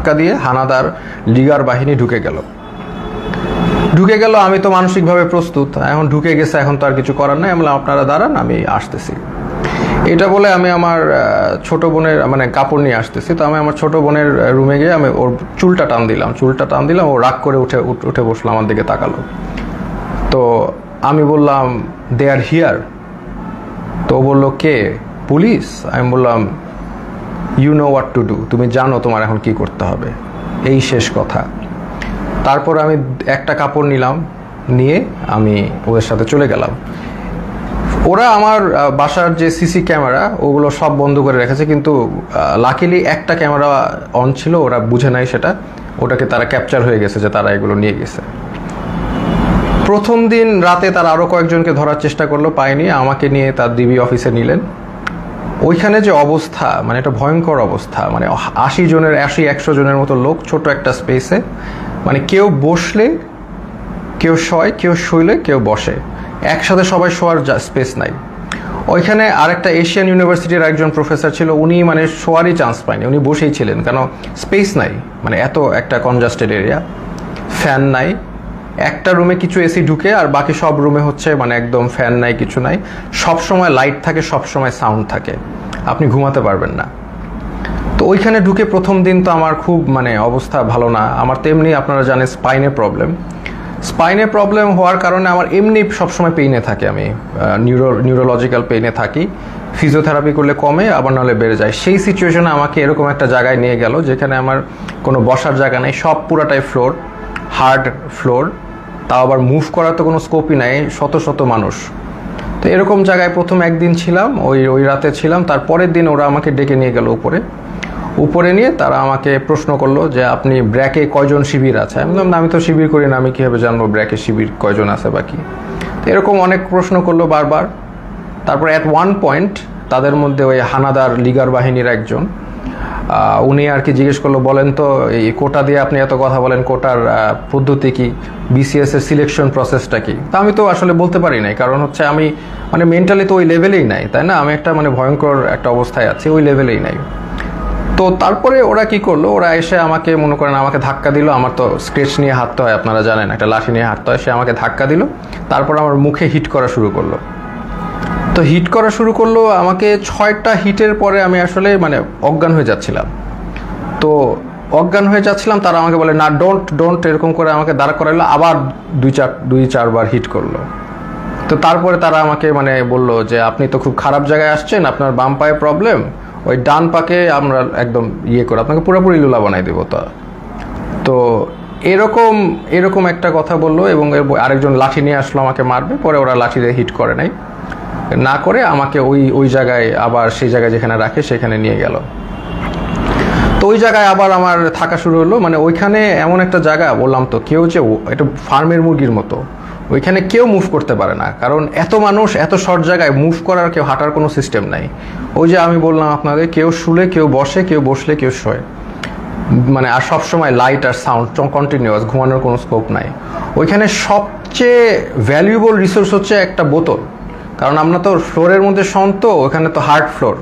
ধাক্কা দিয়ে হানাদার লিগার বাহিনী ঢুকে গেল। আমি তো মানসিকভাবে প্রস্তুত, এখন ঢুকে গেছে, এখন তো আর কিছু করার নাই। আমি বললাম আপনারা দাঁড়ান, আমি আসতেছি। এটা বলে আমি আমার ছোট বোনের মানে কাপড় নিয়ে আসতেছি। তো আমি আমার ছোট বোনের রুমে গিয়ে আমি ওর চুলটা টান দিলাম। ও রাগ করে উঠে বসলো, আমার দিকে তাকালো। তো আমি বললাম দে আর হিয়ার। তো ও বললো কে? পুলিশ। আমি বললাম you know what to do, তুমি জানো তোমার এখন কি করতে হবে, এই শেষ কথা। তারপর আমি একটা কাপড় নিয়ে আমি ওদের সাথে চলে গেলাম। ওরা আমার বাসার যে সিসি ক্যামেরা ওগুলো সব বন্ধ করে রেখেছে, কিন্তু লাকিলি একটা ক্যামেরা অন ছিল, ওরা বুঝে নাই সেটা, ওটাকে তারা ক্যাপচার হয়ে গেছে যে তারা এগুলো নিয়ে গেছে। প্রথম দিন রাতে তারা আরও কয়েকজনকে ধরার চেষ্টা করলো, পায়নি। আমাকে নিয়ে তার ডিবি অফিসে নিলেন। ওইখানে যে অবস্থা, মানে এটা ভয়ঙ্কর অবস্থা, মানে 80-100 জনের মতো লোক ছোট একটা স্পেসে, মানে কেউ বসলে কেউ শয়, কেউ শুইলে কেউ বসে, একসাথে সবাই শোয়ার স্পেস নাই। ওইখানে আরেকটা এশিয়ান ইউনিভার্সিটির একজন প্রফেসর ছিল, উনি মানে শোয়ারই চান্স পায়নি, উনি বসেই ছিলেন, কারণ স্পেস নাই, মানে এত একটা কনজাস্টেড এরিয়া, ফ্যান নাই। একটা রুমে কিছু এসি ঢুকে, আর বাকি সব রুমে হচ্ছে মানে একদম ফ্যান নাই, কিছু নাই, সব সময় লাইট থাকে, সব সময় সাউন্ড থাকে, আপনি ঘুমাতে পারবেন না। তো ওইখানে ঢুকে প্রথম দিন তো আমার খুব মানে অবস্থা ভালো না। আমার তেমনি আপনারা জানেন স্পাইনে প্রবলেম হওয়ার কারণে আমার এমনি সবসময় পেইনে থাকে, আমি নিউরোলজিক্যাল পেইনে থাকি। ফিজিওথেরাপি করলে কমে, আবার নাহলে বেড়ে যায়। সেই সিচুয়েশনে আমাকে এরকম একটা জায়গায় নিয়ে গেল যেখানে আমার কোনো বসার জায়গা নেই, সব পুরাটাই ফ্লোর, হার্ড ফ্লোর, তাও আবার মুভ করার তো কোনো স্কোপই নাই, শত মানুষ। তো এরকম জায়গায় প্রথম একদিন ছিলাম, ওই রাতে ছিলাম। তারপরের দিন ওরা আমাকে ডেকে নিয়ে গেল উপরে নিয়ে তারা আমাকে প্রশ্ন করলো যে আপনি ব্র্যাকে কয়জন শিবির আছে। আমি বললাম আমি তো শিবির করি না, আমি কীভাবে জানবো ব্র্যাকে শিবির কয়জন আছে বাকি। এরকম অনেক প্রশ্ন করলো বারবার। তারপর অ্যাট ওয়ান পয়েন্ট তাদের মধ্যে ওই হানাদার লিগার বাহিনীর একজন, উনি আর কি জিজ্ঞেস করলো, বলেন তো এই কোটা দিয়ে আপনি এত কথা বলেন, কোটার পদ্ধতি কি, বিসিএস এর সিলেকশন প্রসেসটা কি। তা আমি তো আসলে বলতে পারি নাই, কারণ হচ্ছে আমি মানে মেন্টালি তো ওই লেভেলেই নাই, তাই না, আমি একটা মানে ভয়ঙ্কর একটা অবস্থায় আছি, ওই লেভেলেই নাই। তো তারপরে ওরা কি করলো, ওরা এসে আমাকে মনে করেন আমাকে ধাক্কা দিল। আমার তো স্কেচ নিয়ে হাঁটতে হয়, আপনারা জানেন, একটা লাঠি নিয়ে হাঁটতে হয়। সে আমাকে ধাক্কা দিল, তারপর আমার মুখে হিট করা শুরু করলো। তো হিট করা শুরু করলো আমাকে, 6টা হিটের পরে আমি আসলে মানে অজ্ঞান হয়ে যাচ্ছিলাম। তো অজ্ঞান হয়ে যাচ্ছিলাম, তারা আমাকে বলে না ডোন্ট এরকম করে আমাকে দাঁড় করাইলো, আবার 2-4 বার হিট করলো। তো তারপরে তারা আমাকে মানে বললো যে আপনি তো খুব খারাপ জায়গায় আসছেন, আপনার বাম পায়ে প্রবলেম, ওই ডান পাকে আমরা একদম করে আপনাকে পুরোপুরি লুলা বানাই দেবো। তো এরকম একটা কথা বললো, এবং আরেকজন লাঠি নিয়ে আসলো আমাকে মারবে। পরে ওরা লাঠি দিয়ে হিট করে না করে আমাকে ওই জায়গায়, আবার সেই জায়গায় যেখানে রাখে সেখানে নিয়ে গেল। তো ওই জায়গায় আবার আমার থাকা শুরু হলো। মানে ওইখানে এমন একটা জায়গা, বললাম তো, কেউ যে এটা ফার্মের মুরগির মতো, ওইখানে কেউ মুভ করতে পারে না, কারণ এত মানুষ, এত শর্ট জায়গায় মুভ করার, কেউ হাঁটার কোনো সিস্টেম নাই। ওই যে আমি বললাম আপনাদের, কেউ শুলে কেউ বসে, কেউ বসলে কেউ শোয়, মানে আর সবসময় লাইট আর সাউন্ড কন্টিনিউয়াস, ঘুমানোর কোনো স্কোপ নাই। ওইখানে সবচেয়ে ভ্যালুয়েবল রিসোর্স হচ্ছে একটা বোতল, কারণ আমরা তো ফ্লোরের মধ্যে তো ওইখানে তো হার্ড ফ্লোর,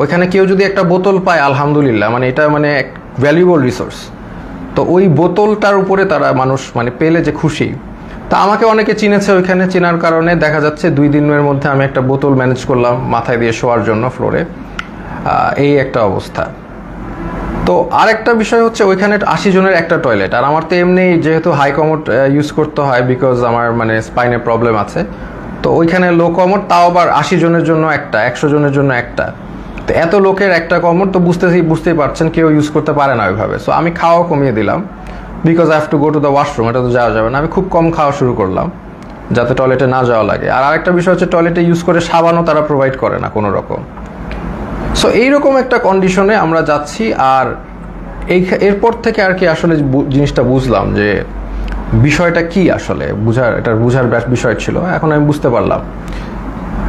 ওইখানে কেউ যদি একটা বোতল পায় আলহামদুলিল্লাহ, মানে এটা মানে এক ভ্যালুয়েবল রিসোর্স। তো ওই বোতলটার উপরে তারা মানুষ মানে পেলে যে খুশি। তা আমাকে অনেকে চিনেছে, ওইখানে চেনার কারণে দেখা যাচ্ছে 2 দিনের মধ্যে আমি একটা বোতল ম্যানেজ করলাম মাথায় দিয়ে শোয়ার জন্য ফ্লোরে, এই একটা অবস্থা। তো আরেকটা বিষয় হচ্ছে ওইখানে 80 জনের একটা টয়লেট, আর আমার তো এমনি যেহেতু হাই কমোড ইউজ করতে হয়, বিকজ আমার মানে স্পাইনে প্রবলেম আছে। তো ওইখানে লো কমোড, তাও আবার 80 জনের জন্য একটা, 100 জনের জন্য একটা। তো এত লোকের একটা কমোড তো বুঝতেই পারছেন কেউ ইউজ করতে পারে না ওইভাবে। সো আমি খাওয়া কমিয়ে দিলাম, because I have to go to the washroom, এটা তো যাওয়া যাবে না। আমি খুব কম খাওয়া শুরু করলাম যাতে টয়লেটে না যাওয়া লাগে। আর আরেকটা বিষয় হচ্ছে টয়লেটে ইউজ করে সাবানও তারা প্রোভাইড করে না কোনো রকম। সো এইরকম একটা কন্ডিশনে আমরা যাচ্ছি। আর এরপর থেকে আর কি আসলে জিনিসটা বুঝলাম যে বিষয়টা কি, আসলে বুঝার বিষয় ছিল, এখন আমি বুঝতে পারলাম।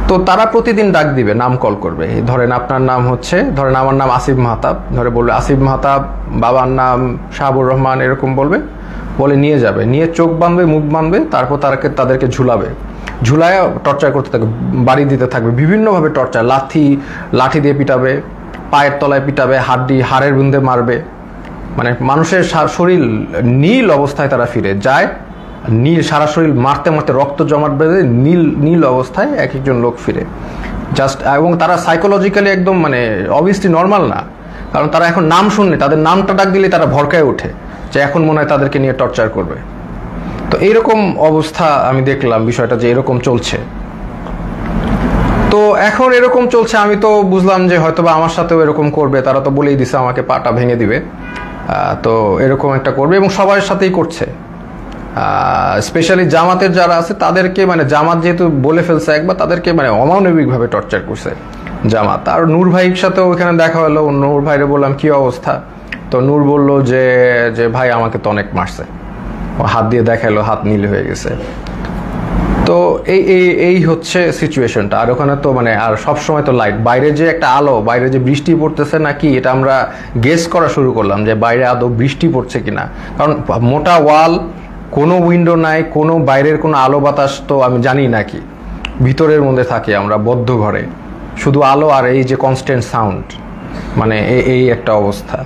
তো তারা প্রতিদিন ডাক দিবে, নাম কল করবে, ধরেন আপনার নাম হচ্ছে, ধরেন আমার নাম আসিফ মাহতাব, ধরে বলবে আসিফ মাহতাব, বাবার নাম শাহাবুর রহমান, এরকম বলে নিয়ে যাবে, নিয়ে চোখ বাঁধবে, মুখ বাঁধবে, তারপর তাদেরকে ঝুলায় টর্চার করতে থাকবে, বাড়ি দিতে থাকবে বিভিন্নভাবে টর্চার, লাঠি দিয়ে পিটাবে, পায়ের তলায় পিটাবে, হাড়ের বুন্দে মারবে, মানে মানুষের শরীর নীল অবস্থায় তারা ফিরে যায়, নীল সারা শরীর মারতে মারতে রক্ত জমাট বেঁধে নীল নীল অবস্থায় এক একজন লোক ফিরে জাস্ট। এবং তারা সাইকোলজিক্যালি একদম মানে অবভিয়াসলি নর্মাল না, কারণ তারা এখন নাম শুনলে, তাদের নামটা ডাক দিলে তারা ভরকায় ওঠে যে এখন মনে হয় তাদেরকে নিয়ে টর্চার করবে। তো এইরকম অবস্থা আমি দেখলাম বিষয়টা যে এরকম চলছে। তো এখন এরকম চলছে, আমি তো বুঝলাম যে হয়তোবা আমার সাথেও এরকম করবে, তারা তো বলেই দিছে আমাকে পাটা ভেঙে দিবে। তো এরকম একটা করবে এবং সবার সাথেই করছে। স্পেশালি জামাতের যারা আছে তাদেরকে, মানে জামাত যেহেতু বলে ফেলছে একবার, তাদেরকে মানে অমানবিকভাবে টর্চার করছে জামাত। আর নূর ভাইয়ের সাথেও ওখানে দেখা হলো, নূর ভাইরে বললাম কি অবস্থা, তো নূর বলল যে যে ভাই আমাকে তো অনেক মারছে, হাত দিয়ে দেখালো, হাত নীল হয়ে গেছে। তো এই এই এই হচ্ছে সিচুয়েশনটা। আর ওখানে তো মানে আর সব সময় তো লাইট, বাইরে যে একটা আলো, বাইরে যে বৃষ্টি পড়তেছে নাকি এটা আমরা গেস করা শুরু করলাম যে বাইরে আদৌ বৃষ্টি পড়ছে কিনা, কারণ মোটা ওয়াল, কোনো উইন্ডো নাই, কোনো বাইরের কোনো আলো বাতাস তো আমি জানি নাকি, ভিতরের মধ্যে থাকি আমরা বদ্ধ ঘরে, শুধু আলো আর এই যে কনস্ট্যান্ট সাউন্ড, মানে এই একটা অবস্থা।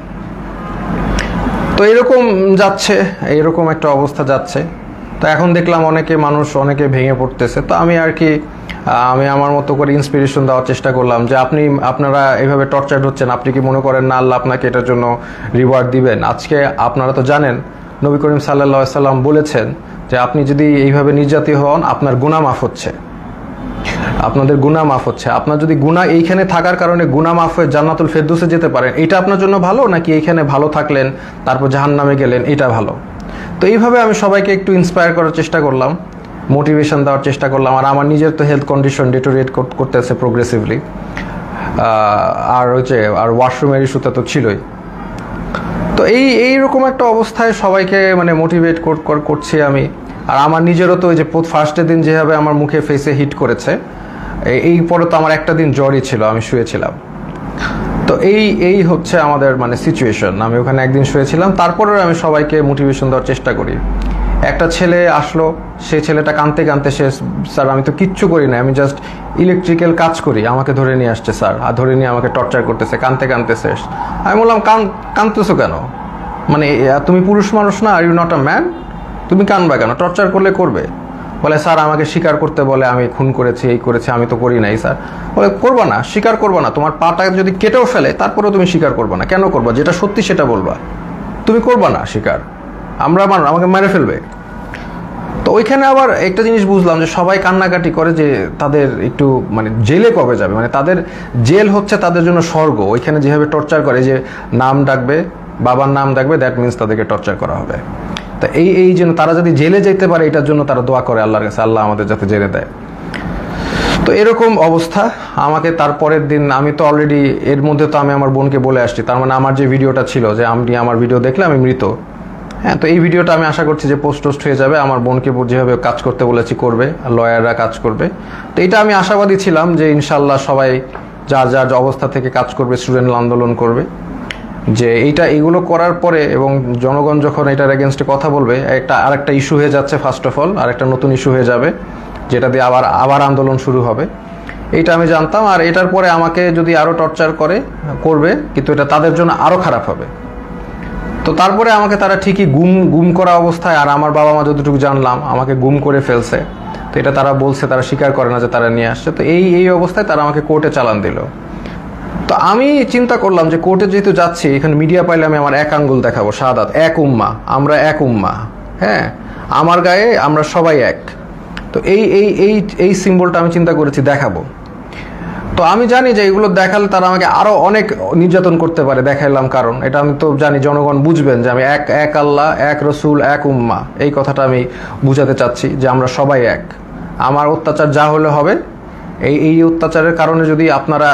তো এরকম যাচ্ছে, এরকম একটা অবস্থা যাচ্ছে। তো এখন দেখলাম অনেকে ভেঙে পড়তেছে। তো আমি আর কি আমি আমার মতো করে ইন্সপিরেশন দেওয়ার চেষ্টা করলাম যে আপনারা এইভাবে টর্চার হচ্ছেন, আপনি কি মনে করেন না আল্লাহ আপনাকে এটার জন্য রিওয়ার্ড দিবেন? আজকে আপনারা তো জানেন নবী করিম সাল্লাল্লাহু আলাইহি সাল্লাম বলেছেন যে আপনি যদি এইভাবে নির্যাতিত হন আপনার গুনাহ মাফ হচ্ছে, আপনাদের গুনাহ মাফ হচ্ছে। আপনার যদি গুনাহ এইখানে থাকার কারণে গুনাহ মাফ হয়ে জান্নাতুল ফেরদৌসে যেতে পারেন, এটা আপনার জন্য ভালো, নাকি এইখানে ভালো থাকলেন তারপর জাহান্নামে গেলেন, এটা ভালো? তো এইভাবে আমি সবাইকে একটু ইন্সপায়ার করার চেষ্টা করলাম, মোটিভেশন দেওয়ার চেষ্টা করলাম। আর আমার নিজের তো হেলথ কন্ডিশন ডিটোরিয়েট করতেছে প্রোগ্রেসিভলি, আর ওয়াশরুমের ইস্যুটা তো ছিলই। তো এইরকম একটা অবস্থায় সবাইকে মানে মোটিভেট করছি আমি। আর আমার নিজেরও তো ওই যে ফার্স্টের দিন যেভাবে আমার মুখে ফেসে হিট করেছে, এই পরে তো আমার একটা দিন জ্বরই ছিল, আমি শুয়েছিলাম। তো এই হচ্ছে আমাদের মানে সিচুয়েশন। আমি ওখানে একদিন শুয়েছিলাম, তারপরেও আমি সবাইকে মোটিভেশন দেওয়ার চেষ্টা করি। একটা ছেলে আসলো, সেই ছেলেটা কাঁদতে কাঁদতে শেষ, স্যার আমি তো কিচ্ছু করি না, আমি জাস্ট ইলেকট্রিক্যাল কাজ করি, আমাকে ধরে নিয়ে আসছে স্যার, আর ধরে নিয়ে আমাকে টর্চার করতেছে, কাঁদতে কাঁদতে শেষ। আমি বললাম কাঁদতেছো কেন, মানে তুমি পুরুষ মানুষ না, are you not a man, তুমি কাঁদবা কেন, টর্চার করলে করবে। বলে স্যার আমাকে স্বীকার করতে বলে, আমি খুন করেছি, এই করেছি, আমি তো করি নাই স্যার। বলে করবা না, স্বীকার করবা না, তোমার পাটা যদি কেটেও ফেলে তারপরেও তুমি স্বীকার করবা না, কেন করবা? যেটা সত্যি সেটা বলবা, তুমি করবা না স্বীকার, আমাকে মেরে ফেলবে। তো ওইখানে আবার একটা জিনিস বুঝলাম যে সবাই কান্নাকাটি করে যে তাদের একটু মানে জেলে কবে যাবে, মানে তাদের জেল হচ্ছে তাদের জন্য স্বর্গ। ওইখানে যেভাবে টর্চার করে, যে নাম ডাকবে, বাবার নাম ডাকবে, দ্যাট মিনস তাদেরকে টর্চার করা হবে। তা এই জন্য তারা যদি জেলে যেতে পারে এটার জন্য তারা দোয়া করে আল্লাহর কাছে, আল্লাহ আমাদের যাতে জেলে দেয়। তো এরকম অবস্থা। আমাকে তারপরের দিন, আমি তো অলরেডি এর মধ্যে তো আমি আমার বোনকে বলে আসছি, তার মানে আমার যে ভিডিওটা ছিল যে আমি আমার ভিডিও দেখলে আমি মৃত, হ্যাঁ, তো এই ভিডিওটা আমি আশা করছি যে পোস্ট হয়ে যাবে। আমার বোনকে যেভাবে কাজ করতে বলেছি করবে, লয়াররা কাজ করবে। তো এটা আমি আশাবাদী ছিলাম যে ইনশাল্লাহ সবাই যার যার অবস্থা থেকে কাজ করবে, স্টুডেন্ট আন্দোলন করবে, যে এগুলো করার পরে এবং জনগণ যখন এটার এগেনস্টে কথা বলবে, আরেকটা ইস্যু হয়ে যাচ্ছে, ফার্স্ট অফ অল আরেকটা নতুন ইস্যু হয়ে যাবে, যেটা দিয়ে আবার আন্দোলন শুরু হবে। এইটা আমি জানতাম। আর এটার পরে আমাকে যদি আরও টর্চার করবে, কিন্তু এটা তাদের জন্য আরও খারাপ হবে। তো তারপরে আমাকে তারা ঠিকই গুম করা অবস্থায়, আর আমার বাবা মা যতটুকু জানলাম আমাকে গুম করে ফেলছে। তো এটা তারা বলছে, তারা স্বীকার করে না যে তারা নিয়ে আসছে। তো এই অবস্থায় তারা আমাকে কোর্টে চালান দিল। তো আমি চিন্তা করলাম যে কোর্টে যেহেতু যাচ্ছি, এখানে মিডিয়া পাইলে আমি আমার এক আঙ্গুল দেখাবো, শাহাদাত, এক উম্মা, আমরা এক উম্মা, হ্যাঁ, আমার গায়ে আমরা সবাই এক। তো এই সিম্বলটা আমি চিন্তা করেছি দেখাবো। তো আমি জানি যে এগুলো দেখালে তারা আমাকে আরো অনেক নির্যাতন করতে পারে, দেখাইলাম, কারণ এটা আমি তো জানি জনগণ বুঝবেন যে আমি এক আল্লাহ, এক রসুল, এক উম্মা, এই কথাটা আমি বুঝাতে চাচ্ছি যে আমরা সবাই এক। আমার অত্যাচার যা হলে হবে, এই অত্যাচারের কারণে যদি আপনারা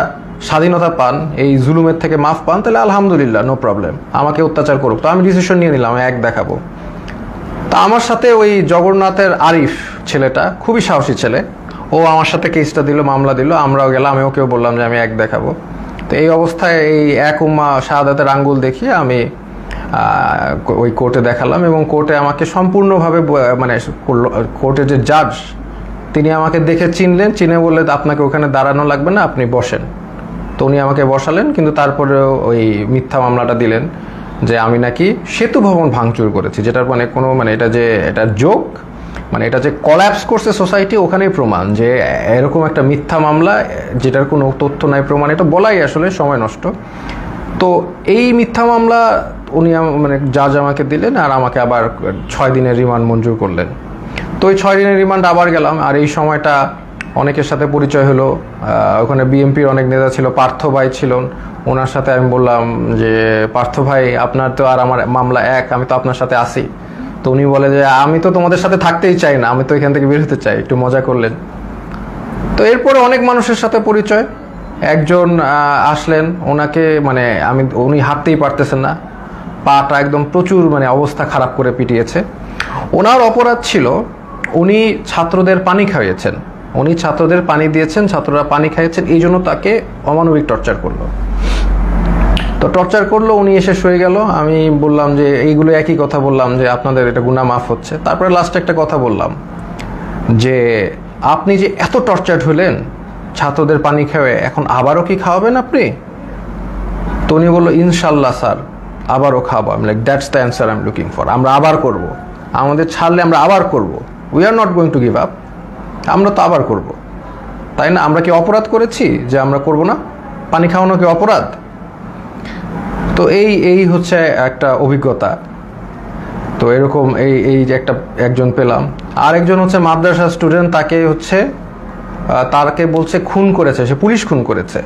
স্বাধীনতা পান, এই জুলুমের থেকে মাফ পান, তাহলে আলহামদুলিল্লাহ, নো প্রবলেম, আমাকে অত্যাচার করুক। তো আমি ডিসিশন নিয়ে নিলাম, এক দেখাবো। তা আমার সাথে ওই জগন্নাথের আরিফ ছেলেটা খুবই সাহসী ছেলে, ও আমার সাথে কেসটা দিল, মামলা দিল, আমরাও গেলাম, আমি ওকেও বললাম যে আমি এক দেখাবো। তো এই অবস্থায় এই এক উম্মা শাহাদাতের আঙ্গুল দেখিয়ে আমি ওই কোর্টে দেখালাম, এবং কোর্টে আমাকে সম্পূর্ণভাবে মানে কোর্টের যে জাজ তিনি আমাকে দেখে চিনে বললে আপনাকে ওখানে দাঁড়ানো লাগবে না, আপনি বসেন। তো উনি আমাকে বসালেন, কিন্তু তারপরেও ওই মিথ্যা মামলাটা দিলেন যে আমি নাকি সেতু ভবন ভাঙচুর করেছি, যেটার মানে কোনো মানে এটা জোক, মানে এটা যে কলাপস করছে সোসাইটি, ওখানেই প্রমাণ যে এরকম একটা মিথ্যা মামলা যেটার কোনো তথ্য নাই, প্রমাণ, এটা বলাই আসলে সময় নষ্ট। তো এই মিথ্যা মামলা উনি মানে জাজ আমাকে দিলেন, আর আমাকে আবার 6 দিনের রিমান্ড মঞ্জুর করলেন। তো ওই 6 দিনের রিমান্ড আবার গেলাম, আর এই সময়টা অনেকের সাথে পরিচয় হলো। ওখানে বিএনপির অনেক নেতা ছিল, পার্থ ভাই ছিলেন, ওনার সাথে আমি বললাম যে পার্থ ভাই আপনার তো আর আমার মামলা এক, আমি তো আপনার সাথে আসি। তো উনি বলে যে আমি তো তোমাদের সাথে থাকতেই চাই না, আমি তো এখান থেকে বের হতে চাই, একটু মজা করলেন। তো এরপরে অনেক মানুষের সাথে পরিচয়। একজন আসলেন, ওনাকে মানে উনি হাঁটতেই পারতেছেন না, পাটা একদম প্রচুর মানে অবস্থা খারাপ করে পিটিয়েছে। ওনার অপরাধ ছিল উনি ছাত্রদের পানি খাইয়েছেন, উনি ছাত্রদের পানি দিয়েছেন, ছাত্ররা পানি খাইয়েছেন, এই জন্য তাকে অমানবিক টর্চার করলো। তো টর্চার করলো, উনি এসে শুয়ে গেল। আমি বললাম যে এইগুলো একই কথা বললাম যে আপনাদের এটা গুনাহ মাফ হচ্ছে। তারপরে লাস্টে একটা কথা বললাম যে আপনি যে এত টর্চার হলেন ছাত্রদের পানি খাওয়ে, এখন আবারও কি খাওয়াবেন আপনি? তো উনি বললো ইনশাল্লাহ স্যার, আবারও খাওয়াবো। আমি like that's the answer I am looking for. আমরা আবার করব, আমাদের ছাড়লে আমরা আবার করব, we are not going to give up. আমরা তো আবার করব, তাই না? আমরা কি অপরাধ করেছি যে আমরা করব না? পানি খাওয়ানো কি অপরাধ? তো এই হচ্ছে একটা অভিজ্ঞতা। তো এরকম এই যে একজন পেলাম। আর একজন হচ্ছে মাদ্রাসা স্টুডেন্ট, তাকে বলছে খুন করেছে, সে পুলিশ খুন করেছে,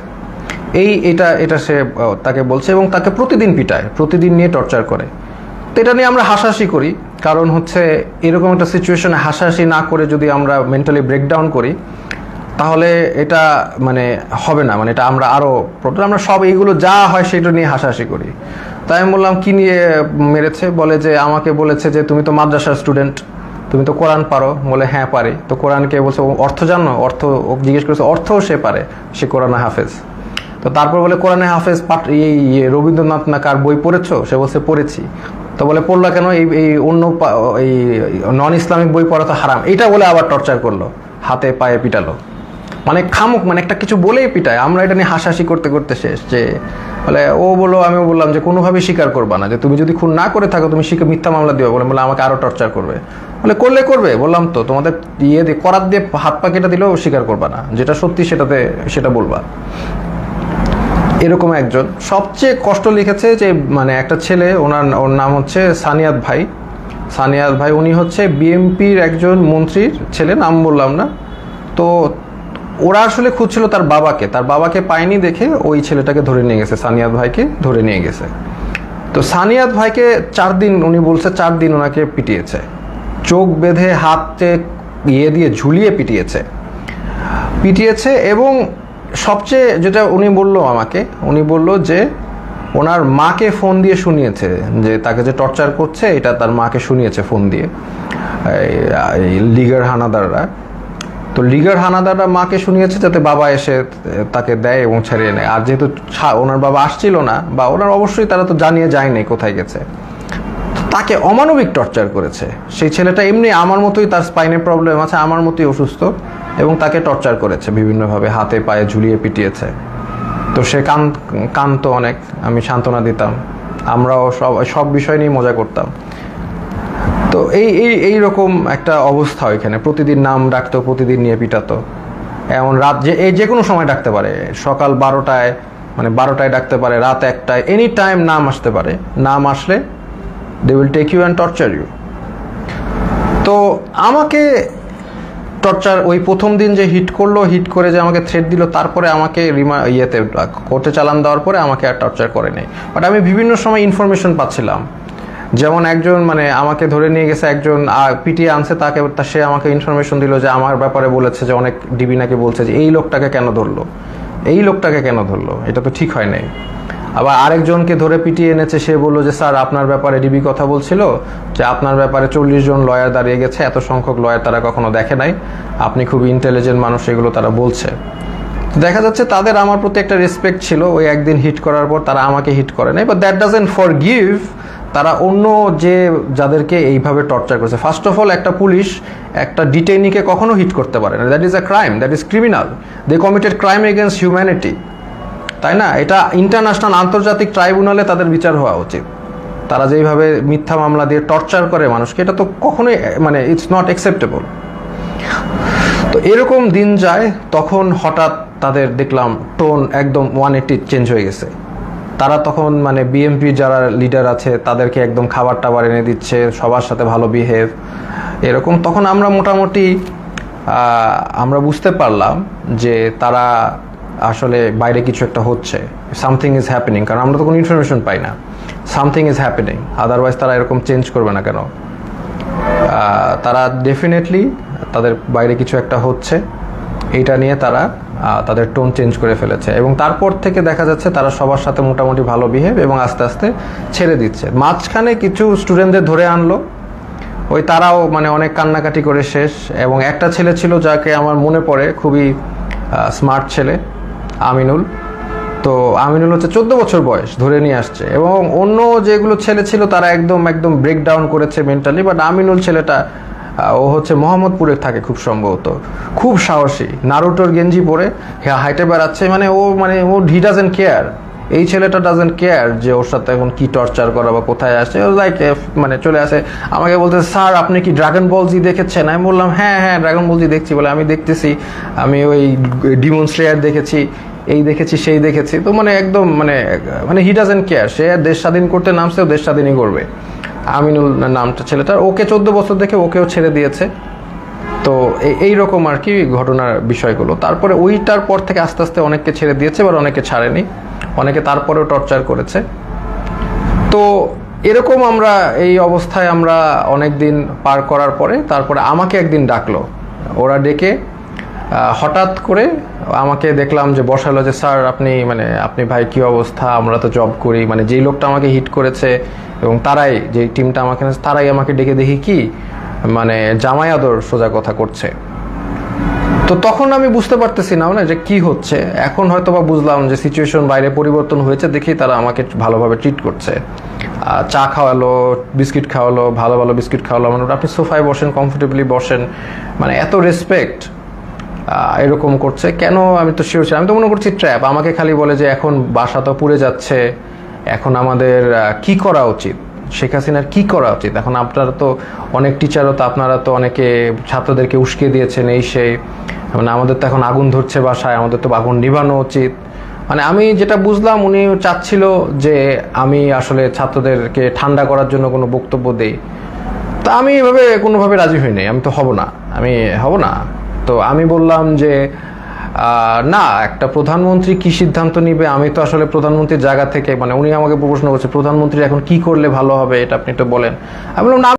এটা সে তাকে বলছে, এবং তাকে প্রতিদিন পিটায়, প্রতিদিন নিয়ে টর্চার করে। তো এটা নিয়ে আমরা হাসাহাসি করি, কারণ হচ্ছে এরকম একটা সিচুয়েশনে হাসাহাসি না করে যদি আমরা মেন্টালি ব্রেকডাউন করি তাহলে এটা মানে হবে না, মানে এটা আমরা আরও প্রবলেম, আমরা সব এইগুলো যা হয় সেটা নিয়ে হাসাহাসি করি। তাই আমি বললাম কি নিয়ে মেরেছে? বলে যে আমাকে বলেছে যে তুমি তো মাদ্রাসার স্টুডেন্ট, তুমি তো কোরআন পারো। বলে হ্যাঁ পারি। তো কোরআনকে বলছে অর্থ জানো? অর্থ জিজ্ঞেস করেছে, অর্থও সে পারে, সে কোরআনে হাফেজ। তো তারপর বলে কোরআনে হাফেজ রবীন্দ্রনাথ না কার বই পড়েছো? সে বলছে পড়েছি। তো বলে পড়লা কেন? এই অন্য এই নন ইসলামিক বই পড়া তো হারাম, এটা বলে আবার টর্চার করলো, হাতে পায়ে পিটালো। মানে খামুক, মানে একটা কিছু বলেই পিটায়। আমরা এটা নিয়ে হাসাহাসি করতে করতে শেষ। যে বলে আমিও বললাম যে কোনোভাবেই স্বীকার করবা না, যে তুমি যদি খুন না করে থাকো তুমি মিথ্যা মামলা দিও। বলে আমাকে আরো টর্চার করবে। বলে করবে, বললাম তো তোমাদের করাত দিয়ে হাত পা কেটে দিলেও স্বীকার করবা না, যেটা সত্যি সেটা বলবা। এরকম একজন সবচেয়ে কষ্ট লিখেছে যে মানে একটা ছেলে, ওর নাম হচ্ছে সানিয়াত ভাই, উনি হচ্ছে বিএনপির একজন মন্ত্রীর ছেলে, নাম বললাম না। তো ওরা আসলে খুঁজছিল তার বাবাকে পায়নি দেখে ওই ছেলেটাকে ধরে নিয়ে গেছে, সানিয়াত ভাইকে ধরে নিয়ে গেছে। তো সানিয়াত ভাইকে 4 দিন, উনি বলছে 4 দিন ওনাকে পিটিয়েছে, চোখ বেঁধে হাতে দিয়ে ঝুলিয়ে পিটিয়েছে। এবং সবচেয়ে যেটা উনি বলল যে ওনার মাকে ফোন দিয়ে শুনিয়েছে যে তাকে যে টর্চার করছে, এটা তার মাকে শুনিয়েছে ফোন দিয়ে লিগার হানাদাররা। তো লিগার হানাদাররা মাকে শুনিয়েছে যাতে বাবা এসে তাকে দেয় এবং ছেড়ে নেয়। আর যেহেতু ওনার বাবা আসছিল না, বা ওনার অবশ্যই তারা তো জানিয়ে যায়নি কোথায় গেছে, তাকে অমানবিক টর্চার করেছে। সেই ছেলেটা এমনি আমার মতোই, তার স্পাইনের প্রবলেম আছে, আমার মতোই অসুস্থ, এবং তাকে টর্চার করেছে বিভিন্নভাবে, হাতে পায়ে ঝুলিয়ে পিটিয়েছে। তো সে কাঁদতো অনেক, আমি সান্ত্বনা দিতাম, আমরাও সব বিষয় নিয়ে মজা করতাম। তো এইরকম একটা অবস্থা ওইখানে, প্রতিদিন নাম ডাকতো, প্রতিদিন নিয়ে পিটাতো। এমন রাত যে কোনো সময় ডাকতে পারে, সকাল 12টায় ডাকতে পারে, রাত 1টায়, এনি টাইম নাম আসতে পারে। নাম আসলে they will take you and torture you. তো আমাকে টর্চার ওই প্রথম দিন যে হিট করে যে আমাকে থ্রেট দিল, তারপরে আমাকে কোর্টে চালান দেওয়ার পরে আমাকে আর টর্চার করে নেই। বাট আমি বিভিন্ন সময় ইনফরমেশন পাচ্ছিলাম, যেমন একজন মানে আমাকে ধরে নিয়ে গেছে, একজন পিটিয়ে আনছে, সে আমাকে ইনফরমেশন দিল যে আমার ব্যাপারে বলেছে যে অনেক ডিবি নাকি বলছে যে এই লোকটাকে কেন ধরলো, এটা তো ঠিক হয় নাই। আবার আরেকজনকে ধরে পিটিয়ে এনেছে, সে বললো যে স্যার আপনার ব্যাপারে ডিবি কথা বলছিল যে আপনার ব্যাপারে 40 জন লয়ার দাঁড়িয়ে গেছে, এত সংখ্যক লয়ার তারা কখনো দেখে নাই, আপনি খুব ইন্টেলিজেন্ট মানুষ, এগুলো তারা বলছে। দেখা যাচ্ছে তাদের আমার প্রতি একটা রেসপেক্ট ছিল। ওই একদিন হিট করার পর তারা আমাকে হিট করে নাই, বাট দ্যাট ডাজন্ট ফরগিভ তারা অন্য যাদেরকে এইভাবে টর্চার করেছে। ফার্স্ট অফ অল, একটা পুলিশ একটা ডিটেইনিকে কখনো হিট করতে পারে না, that is a crime, that is criminal, they committed crime against humanity, তাই না? এটা ইন্টারন্যাশনাল, আন্তর্জাতিক ট্রাইব্যুনালে তাদের বিচার হওয়া উচিত। তারা যেইভাবে মিথ্যা মামলা দিয়ে টর্চার করে মানুষকে, এটা তো কখনোই মানে ইটস নট অ্যাকসেপ্টেবল। তো এরকম দিন যায়, তখন হঠাৎ তাদের দেখলাম টোন একদম 180 চেঞ্জ হয়ে গেছে। তারা তখন মানে বিএমপি যারা লিডার আছে তাদেরকে একদম খাবার টাবার এনে দিচ্ছে, সবার সাথে ভালো বিহেভ এরকম। তখন আমরা মোটামুটি আমরা বুঝতে পারলাম যে তারা আসলে বাইরে কিছু একটা হচ্ছে, সামথিং ইজ হ্যাপেনিং, কারণ আমরা তো কোনো ইনফরমেশন পাই না। সামথিং ইজ হ্যাপেনিং, আদারওয়াইজ তারা এরকম চেঞ্জ করবে না কেন? তারা ডেফিনেটলি তাদের বাইরে কিছু একটা হচ্ছে, এইটা নিয়ে তারা তাদের টোন চেঞ্জ করে ফেলেছে। এবং তারপর থেকে দেখা যাচ্ছে তারা সবার সাথে মোটামুটি ভালো বিহেভ এবং আস্তে আস্তে ছেড়ে দিচ্ছে। মাঝখানে কিছু স্টুডেন্টদের ধরে আনলো, ওই তারাও মানে অনেক কান্নাকাটি করে শেষ। এবং একটা ছেলে ছিল যাকে আমার মনে পড়ে, খুবই স্মার্ট ছেলে, আমিনুল। তো আমিনুল হচ্ছে 14 বছর বয়স, ধরে নিয়ে আসছে। এবং অন্য যেগুলো ছেলে ছিল তারা একদম একদম ব্রেকডাউন করেছে মেন্টালি, বাট আমিনুল ছেলেটা ও হচ্ছে মোহাম্মদপুরে থাকে খুব সম্ভবত, খুব সাহসী, নারুটোর গেঞ্জি পরে হাইটে বেড়াচ্ছে। মানে ও হি ডাজেন্ট কেয়ার, এই ছেলেটা ডাজেন্ট কেয়ার যে ওর সাথে এখন কি টর্চার করা বা কোথায় আসছে। ও লাইক মানে চলে আসে আমাকে বলতে, স্যার আপনি কি ড্রাগন বল জি দেখেছেন? আমি বললাম হ্যাঁ হ্যাঁ ড্রাগন বল জি দেখছি। বলে আমি দেখতেছি, আমি ওই ডিমন স্লেয়ার দেখেছি, এই দেখেছি সেই দেখেছি। তো মানে একদম মানে হি ডাজেন্ট কেয়ার, সে দেশ স্বাধীন করতে নামছে, ও দেশ স্বাধীনই করবে। আমিনুল নামটা ছেলেটার, ওকে 14 বছর দেখে ওকেও ছেড়ে দিয়েছে। তো এইরকম আর কি ঘটনার বিষয়গুলো। তারপরে ওইটার পর থেকে আস্তে আস্তে অনেককে ছেড়ে দিয়েছে, এবার অনেকে ছাড়েনি, অনেকে তারপরেও টর্চার করেছে। তো এরকম আমরা এই অবস্থায় আমরা অনেক দিন পার করার পরে তারপরে আমাকে একদিন ডাকলো, ওরা ডেকে হঠাৎ করে আমাকে দেখলাম যে বসালো, যে স্যার আপনি ভাই কি অবস্থা, আমরা তো জব করি। মানে যেই লোকটা আমাকে হিট করেছে এবং তারাই, যেই টিমটা আমাকে, তারাই আমাকে ডেকে দেখি কি মানে জামাই আদর সোজা কথা করছে। তো তখন আমি বুঝতে পারতেছি না যে কি হচ্ছে। এখন হয়তো বা বুঝলাম যে সিচুয়েশন বাইরে পরিবর্তন হয়েছে, দেখি তারা আমাকে ভালোভাবে ট্রিট করছে। চা খাওয়ালো, বিস্কিট খাওয়ালো, ভালো ভালো বিস্কিট খাওয়ালো, মানে আপনি সোফায় বসেন, কমফোর্টেবলি বসেন, মানে এত রেসপেক্ট এরকম করছে। কেন আমি তো শিওর ছিলাম, আমি তো মনে করছি ট্র্যাপ। আমাকে খালি বলে যে এখন বাসা তো পুড়ে যাচ্ছে, এখন আমাদের কি করা উচিত, শেখ হাসিনার কি করা উচিত। এখন আপনারা তো অনেক টিচারও তো, আপনারা তো অনেকে ছাত্রদেরকে উস্কে দিয়েছেন, এই সেই, মানে আমাদের তো এখন আগুন ধরছে বাসায়, আমাদের তো আগুন নিভানো উচিত। মানে আমি যেটা বুঝলাম উনি চাচ্ছিল যে আমি আসলে ছাত্রদেরকে ঠান্ডা করার জন্য কোনো বক্তব্য দেই। তা আমি এভাবে কোনোভাবে রাজি হই নাই, আমি তো হব না। তো আমি বললাম যে না, একটা প্রধানমন্ত্রী কি সিদ্ধান্ত নিবে, আমি তো আসলে প্রধানমন্ত্রীর জায়গা থেকে, মানে উনি আমাকে প্রশ্ন করছে প্রধানমন্ত্রী এখন কি করলে ভালো হবে, এটা আপনি তো বলেন। আমি বললাম না,